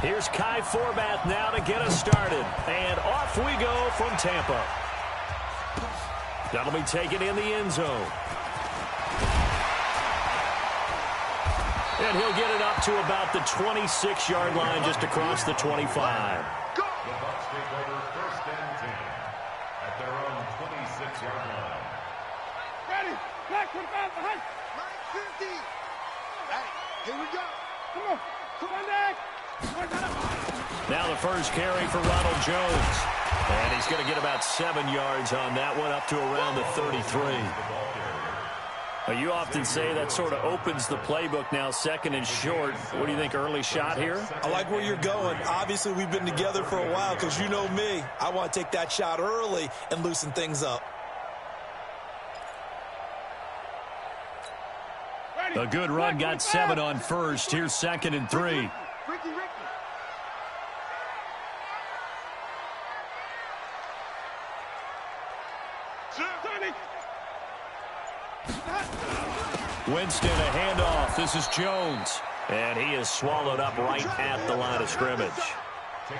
Here's Kai Forbath now to get us started. And off we go from Tampa. That'll be taken in the end zone. And he'll get it up to about the 26-yard line just across the 25. The Bucs take over 1st and 10 at their own 26-yard line. Ready. Black 25 behind. 50. Hey, here we go. Come on. Come on, Dak. Now the first carry for Ronald Jones. And he's going to get about 7 yards on that one, up to around the 33. You often say that sort of opens the playbook now, 2nd and short. What do you think, early shot here? I like where you're going. Obviously, we've been together for a while because you know me. I want to take that shot early and loosen things up. A good run got 7 on first. Here's 2nd and 3. Winston, a handoff. This is Jones. And he is swallowed up right at the line of scrimmage.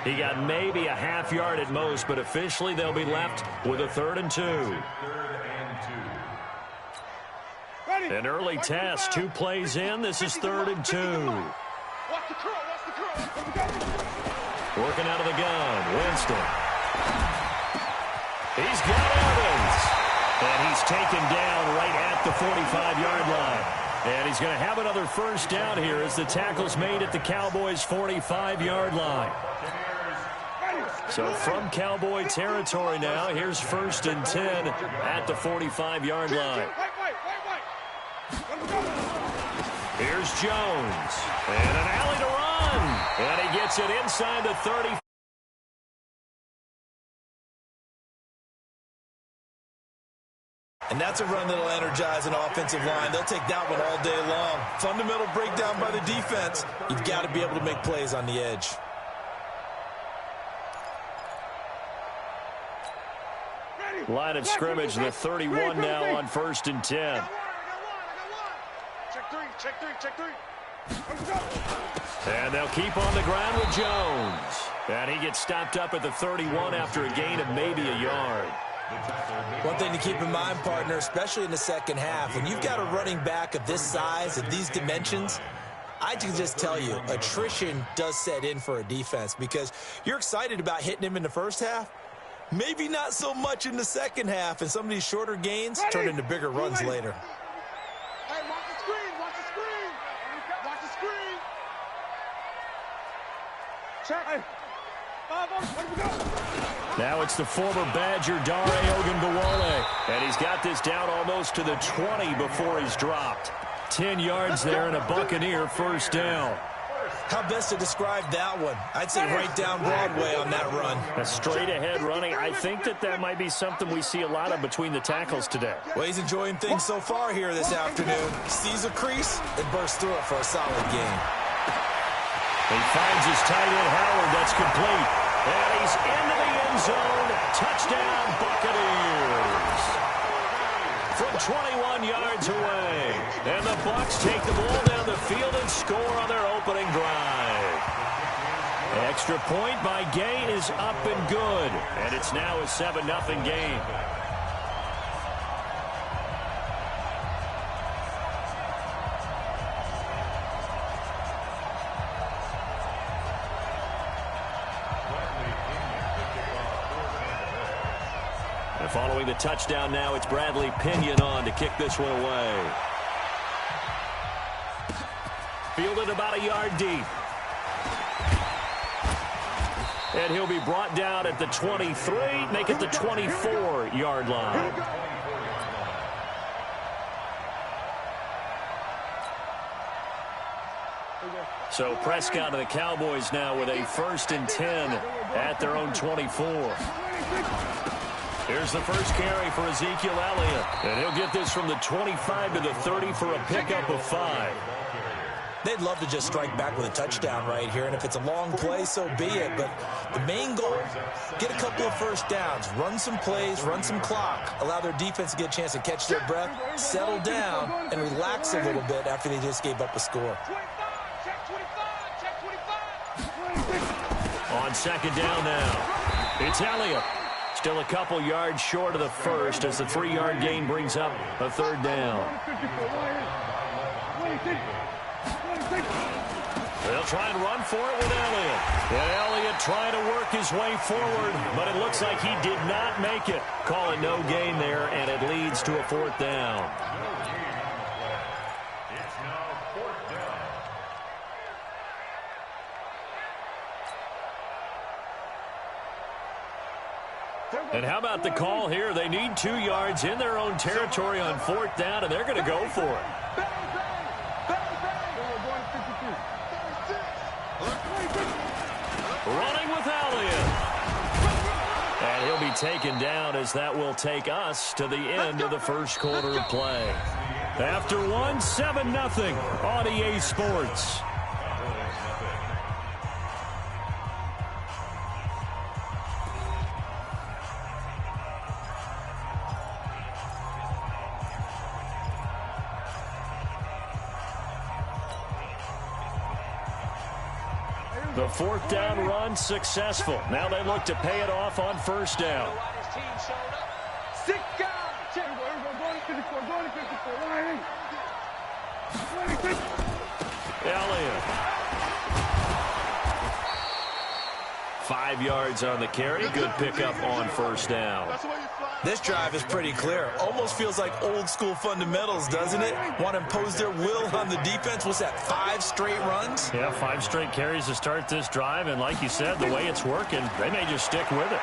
He got maybe a half yard at most, but officially they'll be left with a 3rd and 2. An early test, 2 plays in. This is 3rd and 2. Working out of the gun, Winston. He's got Evans. And he's taken down right at the 45-yard line. And he's going to have another first down here as the tackle's made at the Cowboys' 45-yard line. So from Cowboy territory now, here's 1st and 10 at the 45-yard line. Here's Jones. And an alley to run. And he gets it inside the 30. And that's a run that'll energize an offensive line. They'll take that one all day long. Fundamental breakdown by the defense. You've got to be able to make plays on the edge. Line of scrimmage, the 31 now on 1st and 10. Check three. And they'll keep on the ground with Jones. And he gets stopped up at the 31 after a gain of maybe a yard. One thing to keep in mind, partner, especially in the second half, when you've got a running back of this size, of these dimensions, I can just tell you, attrition does set in for a defense because you're excited about hitting him in the first half. Maybe not so much in the second half, and some of these shorter gains turn into bigger runs later. Hey, watch the screen, watch the screen. Watch the screen. Check. Hey. Now it's the former Badger, Dare Ogunbowale. And he's got this down almost to the 20 before he's dropped. 10 yards there and a Buccaneer first down. How best to describe that one? I'd say right down Broadway on that run. A straight-ahead running. I think that might be something we see a lot of between the tackles today. Well, he's enjoying things so far here this afternoon. Sees a crease and bursts through it for a solid gain. He finds his tight end, Howard. That's complete. And he's into the end zone. Touchdown, Buccaneers. From 21 yards away. And the Bucs take the ball down the field and score on their opening drive. Extra point by Gay is up and good. And it's now a 7-0 game. Following the touchdown now, it's Bradley Pinion on to kick this one away. Fielded about a yard deep. And he'll be brought down at the 23, make it the 24-yard line. So Prescott and the Cowboys now with a 1st and 10 at their own 24. Here's the first carry for Ezekiel Elliott. And he'll get this from the 25 to the 30 for a pickup of 5. They'd love to just strike back with a touchdown right here, and if it's a long play, so be it. But the main goal, get a couple of first downs, run some plays, run some clock, allow their defense to get a chance to catch their breath, settle down, and relax a little bit after they just gave up a score. On second down now. It's Elliott. Still a couple yards short of the first as the 3-yard gain brings up a third down. They'll try and run for it with Elliott. And Elliott trying to work his way forward, but it looks like he did not make it. Call it no gain there, and it leads to a 4th down. It's now 4th down. And how about the call here? They need 2 yards in their own territory on 4th down, and they're going to go for it. Running with Elliott. And he'll be taken down as that will take us to the end of the first quarter of play. After one, 7-0 on EA Sports. The 4th down run successful. Now they look to pay it off on 1st down. Elliott. 5 yards on the carry. Good pickup on 1st down. This drive is pretty clear. Almost feels like old school fundamentals, doesn't it? Want to impose their will on the defense. What's that, 5 straight runs? Yeah, 5 straight carries to start this drive. And like you said, the way it's working, they may just stick with it.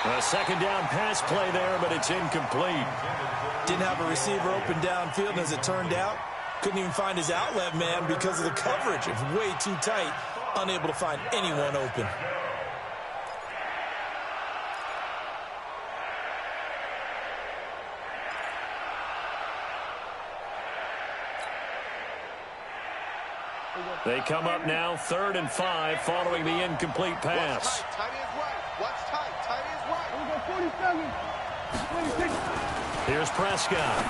A 2nd down pass play there, but it's incomplete. Didn't have a receiver open downfield, and as it turned out, couldn't even find his outlet man because of the coverage. It's way too tight, unable to find anyone open. They come up now 3rd and 5 following the incomplete pass. Tight is right. What's tight? Tight is right. 47. 26. Here's Prescott.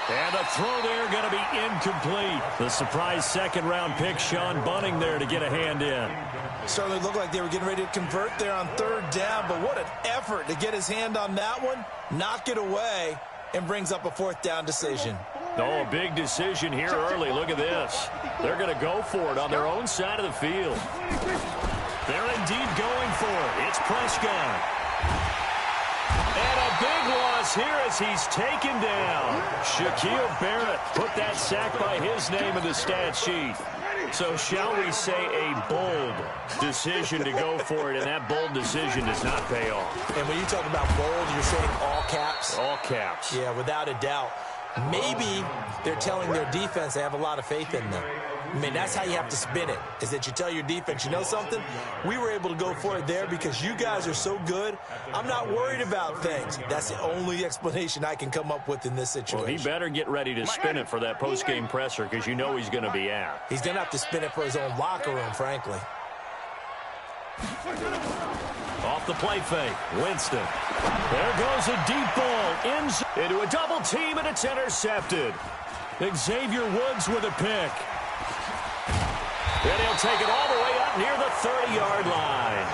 And a throw there going to be incomplete. The surprise 2nd-round pick, Sean Bunting there to get a hand in. Certainly looked like they were getting ready to convert there on 3rd down, but what an effort to get his hand on that one, knock it away, and brings up a 4th down decision. Oh, a big decision here early. Look at this. They're going to go for it on their own side of the field. They're indeed going for it. It's Prescott. And a big loss here as he's taken down. Shaquille Barrett put that sack by his name in the stat sheet. So shall we say a bold decision to go for it, and that bold decision does not pay off. And when you talk about bold, you're saying all caps? All caps. Yeah, without a doubt. Maybe they're telling their defense they have a lot of faith in them. I mean, that's how you have to spin it, is that you tell your defense, you know something? We were able to go for it there because you guys are so good. I'm not worried about things. That's the only explanation I can come up with in this situation. Well, he better get ready to spin it for that post-game presser because you know he's going to be out. He's going to have to spin it for his own locker room, frankly. Off the play fake, Winston. There goes a deep ball into a double team, and it's intercepted. Xavier Woods with a pick. And he'll take it all the way up near the 30-yard line.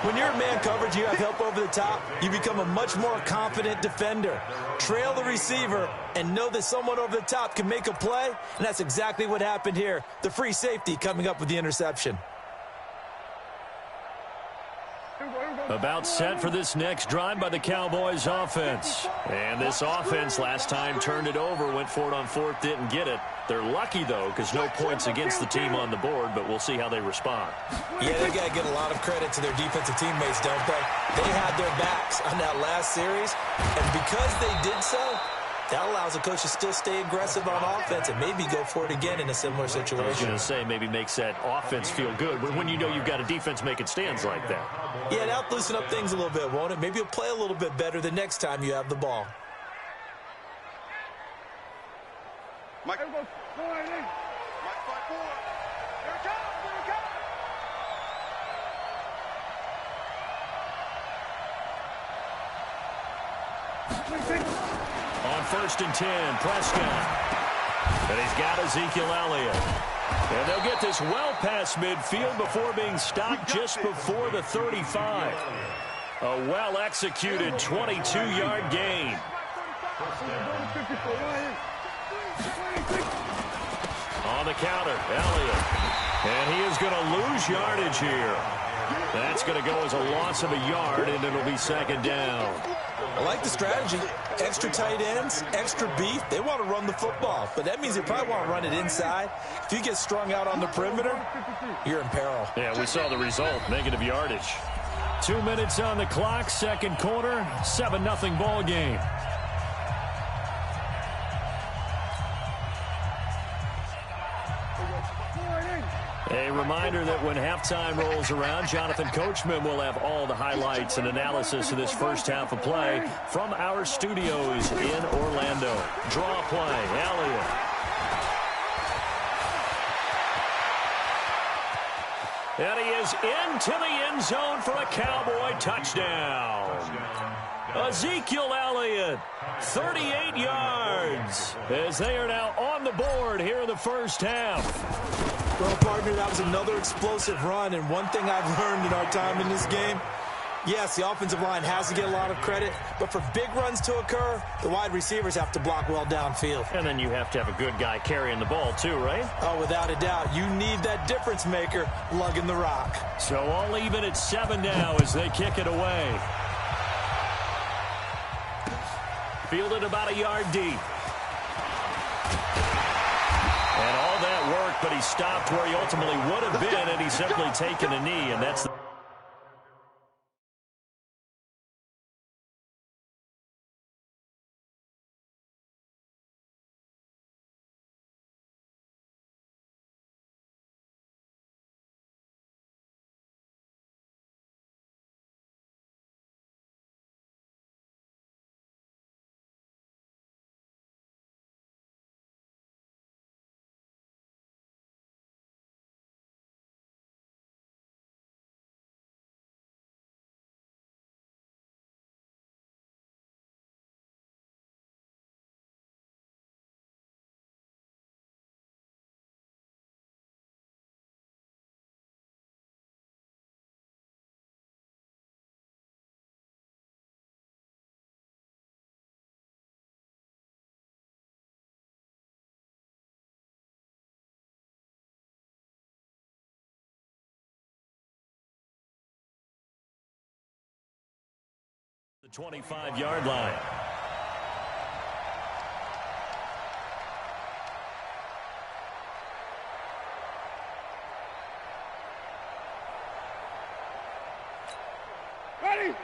When you're in man coverage, you have help over the top, you become a much more confident defender. Trail the receiver and know that someone over the top can make a play, and that's exactly what happened here. The free safety coming up with the interception. About set for this next drive by the Cowboys offense. And this offense last time turned it over, went for it on 4th, didn't get it. They're lucky, though, because no points against the team on the board, but we'll see how they respond. Yeah, they've got to give a lot of credit to their defensive teammates, don't they? They had their backs on that last series, and because they did so, that allows the coach to still stay aggressive on offense and maybe go for it again in a similar situation. I was going to say, maybe makes that offense feel good when you know you've got a defense making stands like that. Yeah, that'll loosen up things a little bit, won't it? Maybe you'll play a little bit better the next time you have the ball. Mike 5-4. Here it comes. Here it comes. On 1st and 10, Prescott. And he's got Ezekiel Elliott. And they'll get this well past midfield before being stopped just before the 35. A well-executed 22-yard gain. On the counter, Elliott. And he is going to lose yardage here. That's going to go as a loss of a yard, and it'll be second down. I like the strategy. Extra tight ends, extra beef. They want to run the football, but that means they probably want to run it inside. If you get strung out on the perimeter, you're in peril. Yeah, we saw the result, negative yardage. 2 minutes on the clock, second quarter, 7-0 ball game. A reminder that when halftime rolls around, Jonathan Coachman will have all the highlights and analysis of this first half of play from our studios in Orlando. Draw play, Elliott. And he is into the end zone for a Cowboy touchdown. Ezekiel Elliott, 38 yards, as they are now on the board here in the first half. Well, partner, that was another explosive run, and one thing I've learned in our time in this game, yes, the offensive line has to get a lot of credit, but for big runs to occur, the wide receivers have to block well downfield. And then you have to have a good guy carrying the ball too, right? Oh, without a doubt. You need that difference maker lugging the rock. So all even at 7 now as they kick it away. Fielded about a yard deep. And all that work, but he stopped where he ultimately would have been, and he's simply taken a knee, and that's the the 25-yard line.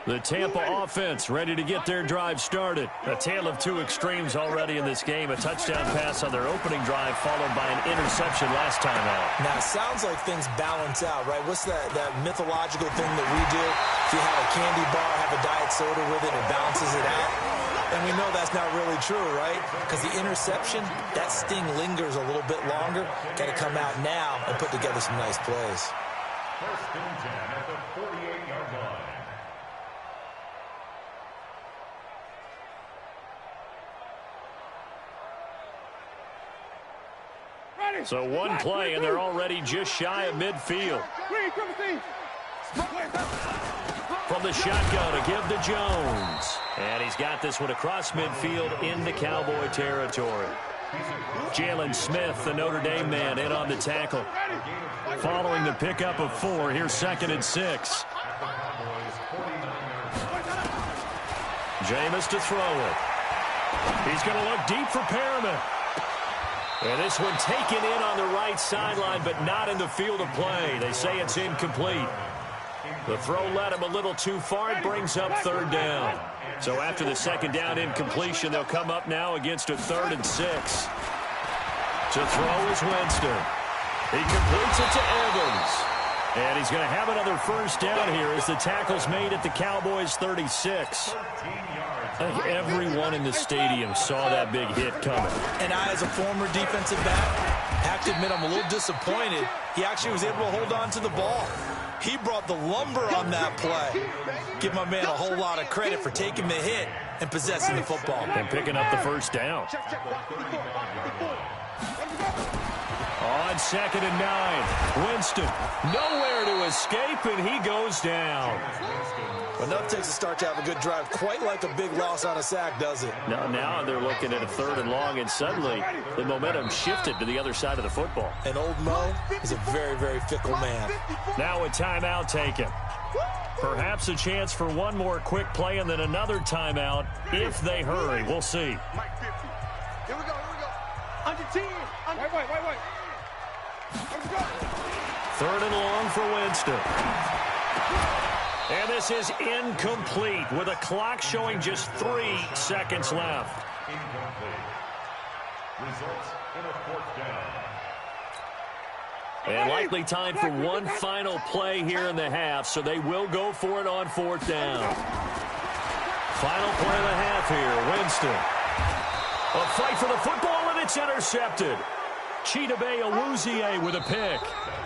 The Tampa offense ready to get their drive started. A tale of two extremes already in this game. A touchdown pass on their opening drive followed by an interception last time out. Now, it sounds like things balance out, right? What's that mythological thing that we do? If you have a candy bar, have a diet soda with it, it balances it out. And we know that's not really true, right? Because the interception, that sting lingers a little bit longer. Got to come out now and put together some nice plays. First and 10 at the 48-yard line. So one play, and they're already just shy of midfield. From the shotgun to give to Jones. And he's got this one across midfield into Cowboy territory. Jalen Smith, the Notre Dame man, in on the tackle. Following the pickup of 4, here's 2nd and 6. Jameis to throw it. He's going to look deep for Perriman. And this one taken in on the right sideline, but not in the field of play. They say it's incomplete. The throw led him a little too far. It brings up 3rd down. So after the 2nd down incompletion, they'll come up now against a 3rd and 6. To throw is Winston. He completes it to Evans. And he's going to have another 1st down here as the tackle's made at the Cowboys' 36. I think everyone in the stadium saw that big hit coming. And I, as a former defensive back, have to admit I'm a little disappointed. He actually was able to hold on to the ball. He brought the lumber on that play. Give my man a whole lot of credit for taking the hit and possessing the football. And picking up the 1st down. On on 2nd and 9. Winston, nowhere to escape, and he goes down. Enough takes to start to have a good drive. Quite like a big loss on a sack, does it? Now they're looking at a 3rd and long, and suddenly the momentum shifted to the other side of the football. And old Mo is a very, very fickle man. Now a timeout taken. Perhaps a chance for one more quick play and then another timeout if they hurry. We'll see. Here we go. Under 10. Wait. Let's go. 3rd and long for Winston. And this is incomplete with a clock showing just 3 seconds left. Incomplete. Results in a 4th down. And likely time for one final play here in the half, so they will go for it on 4th down. Final play of the half here, Winston. A fight for the football, and it's intercepted. Chidobe Awuzie with a pick.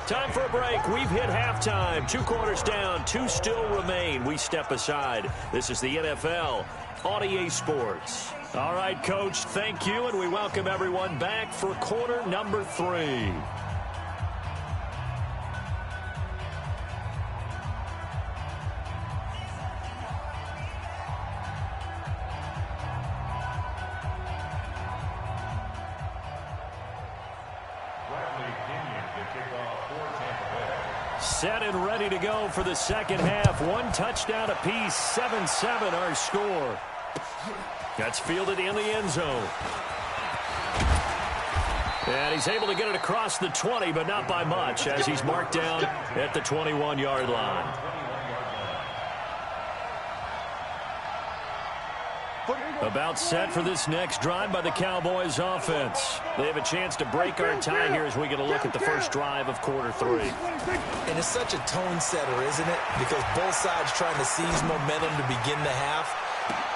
Time for a break. We've hit halftime. 2 quarters down, 2 still remain. We step aside. This is the NFL on EA Sports. All right, Coach, thank you, and we welcome everyone back for quarter number 3. Set and ready to go for the second half. 1 touchdown apiece, 7-7 our score. That's fielded in the end zone. And he's able to get it across the 20, but not by much, as he's marked down at the 21-yard line. About set for this next drive by the Cowboys offense. They have a chance to break our tie here as we get a look at the first drive of quarter 3. And it's such a tone setter, isn't it? Because both sides trying to seize momentum to begin the half.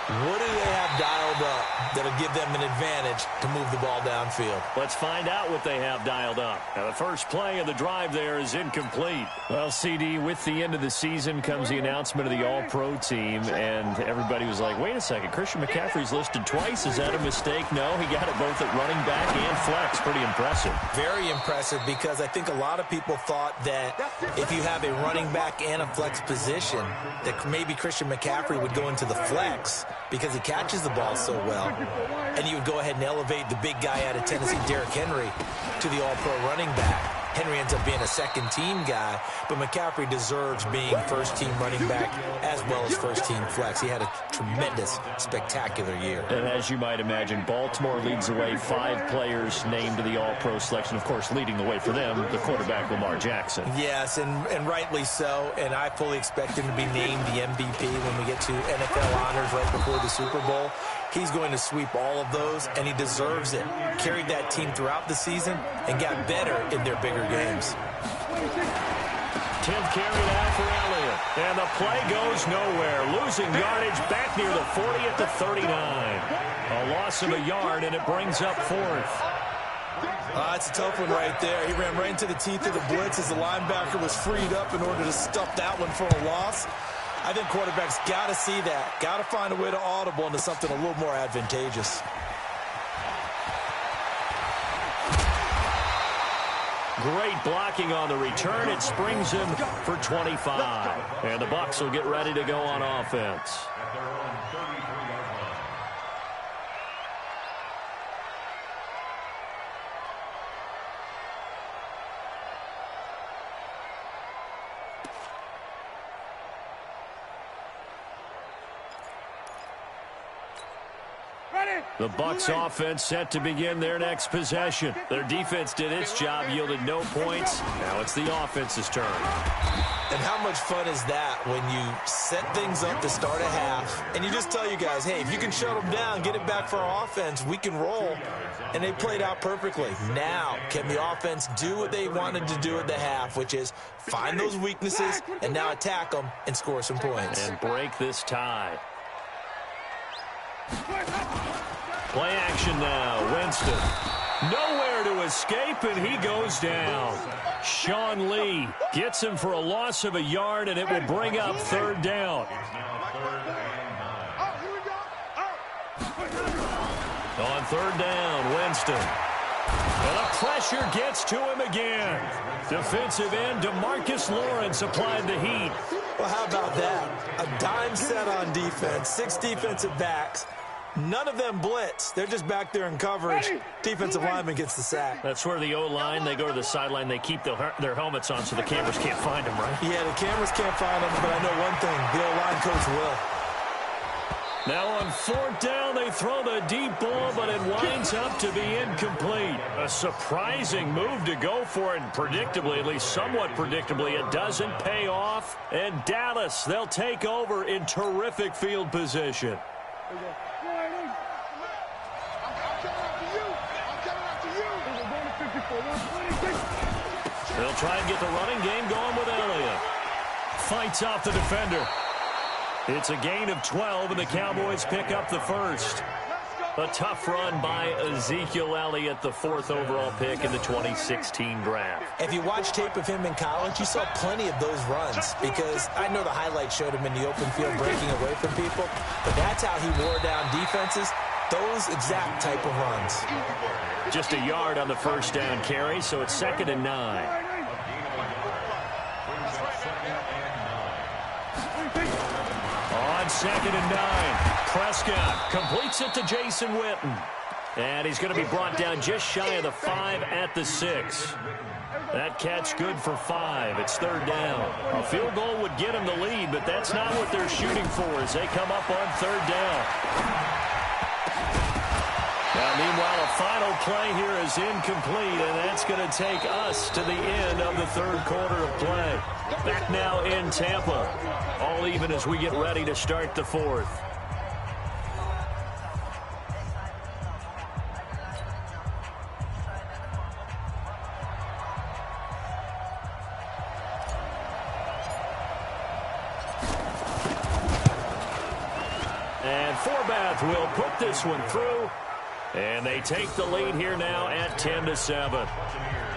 What do they have dialed up that'll give them an advantage to move the ball downfield? Let's find out what they have dialed up. Now, the first play of the drive there is incomplete. Well, CD, with the end of the season comes the announcement of the All-Pro team, and everybody was like, wait a second, Christian McCaffrey's listed twice. Is that a mistake? No, he got it both at running back and flex. Pretty impressive. Very impressive, because I think a lot of people thought that if you have a running back and a flex position, that maybe Christian McCaffrey would go into the flex because he catches the ball so well. And you would go ahead and elevate the big guy out of Tennessee, Derrick Henry, to the All-Pro running back. Henry ends up being a second-team guy, but McCaffrey deserves being first-team running back as well as first-team flex. He had a tremendous, spectacular year. And as you might imagine, Baltimore leads the way. 5 players named to the All-Pro selection. Of course, leading the way for them, the quarterback Lamar Jackson. Yes, and rightly so. And I fully expect him to be named the MVP when we get to NFL honors right before the Super Bowl. He's going to sweep all of those, and he deserves it. Carried that team throughout the season and got better in their bigger games. 10th carry now for Elliott. And the play goes nowhere. Losing yardage back near the 40 at the 39. A loss of a yard, and it brings up 4th. It's a tough one right there. He ran right into the teeth of the blitz as the linebacker was freed up in order to stuff that one for a loss. I think quarterbacks got to see that. Got to find a way to audible into something a little more advantageous. Great blocking on the return. It springs him for 25. And the Bucs will get ready to go on offense. At their own 33-yard line. The Bucs offense set to begin their next possession. Their defense did its job, yielded no points. Now it's the offense's turn. And how much fun is that when you set things up to start a half and you just tell you guys, hey, if you can shut them down, get it back for our offense, we can roll. And they played out perfectly. Now, can the offense do what they wanted to do at the half, which is find those weaknesses and now attack them and score some points. And break this tie. Play action now. Winston. Nowhere to escape, and he goes down. Sean Lee gets him for a loss of a yard, and it will bring up 3rd down. On 3rd down, Winston. And up pressure gets to him again. Defensive end DeMarcus Lawrence applied the heat. Well, how about that? A dime set on defense, 6 defensive backs. None of them blitz. They're just back there in coverage. Defensive lineman gets the sack. That's where the O-line, they go to the sideline, they keep their helmets on so the cameras can't find them, right? Yeah, the cameras can't find them, but I know one thing. The O-line coach will. Now on 4th down, they throw the deep ball, but it winds up to be incomplete. A surprising move to go for it, and predictably, at least somewhat predictably, it doesn't pay off. And Dallas, they'll take over in terrific field position. They'll try and get the running game going with Elliott. Fights off the defender. It's a gain of 12, and the Cowboys pick up the first. A tough run by Ezekiel Elliott, the 4th overall pick in the 2016 draft. If you watch tape of him in college, you saw plenty of those runs because I know the highlights showed him in the open field breaking away from people, but that's how he wore down defenses, those exact type of runs. Just a yard on the first down carry, so it's 2nd and 9. On 2nd and 9, Prescott completes it to Jason Witten. And he's going to be brought down just shy of the 5 at the 6. That catch good for 5. It's 3rd down. A field goal would get him the lead, but that's not what they're shooting for as they come up on 3rd down. Now, meanwhile, a final play here is incomplete, and that's going to take us to the end of the 3rd quarter of play. Back now in Tampa, all even as we get ready to start the 4th. And Forbath will put this one through. And they take the lead here now at 10-7.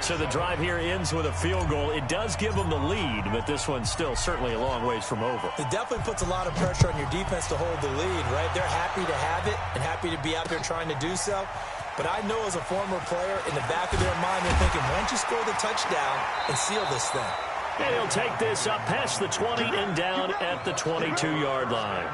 So the drive here ends with a field goal. It does give them the lead, but this one's still certainly a long ways from over. It definitely puts a lot of pressure on your defense to hold the lead, right? They're happy to have it and happy to be out there trying to do so. But I know as a former player, in the back of their mind, they're thinking, why don't you score the touchdown and seal this thing? And he'll take this up past the 20 and down at the 22-yard line.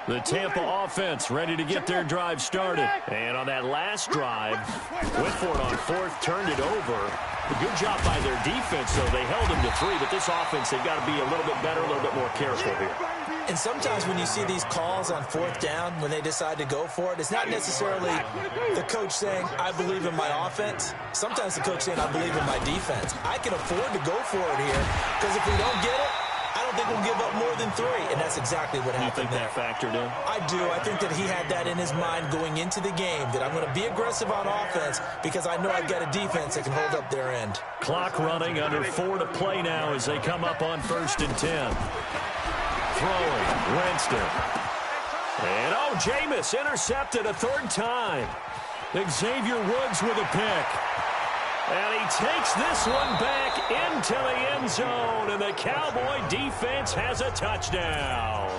The Tampa offense ready to get their drive started. And on that last drive, went for it on 4th, turned it over. A good job by their defense, though. They held them to 3, but this offense, they've got to be a little bit better, a little bit more careful here. And sometimes when you see these calls on 4th down, when they decide to go for it, it's not necessarily the coach saying, I believe in my offense. Sometimes the coach saying, I believe in my defense. I can afford to go for it here because if we don't get it, I don't think we'll give up more than 3, and that's exactly what happened there. You think that factored in? I do. I think that he had that in his mind going into the game, that I'm going to be aggressive on offense because I know I've got a defense that can hold up their end. Clock running, under 4 to play now as they come up on 1st and 10. Throwing, Winston. And, Jameis intercepted a 3rd time. Xavier Woods with a pick. And he takes this one back into the end zone, and the Cowboy defense has a touchdown.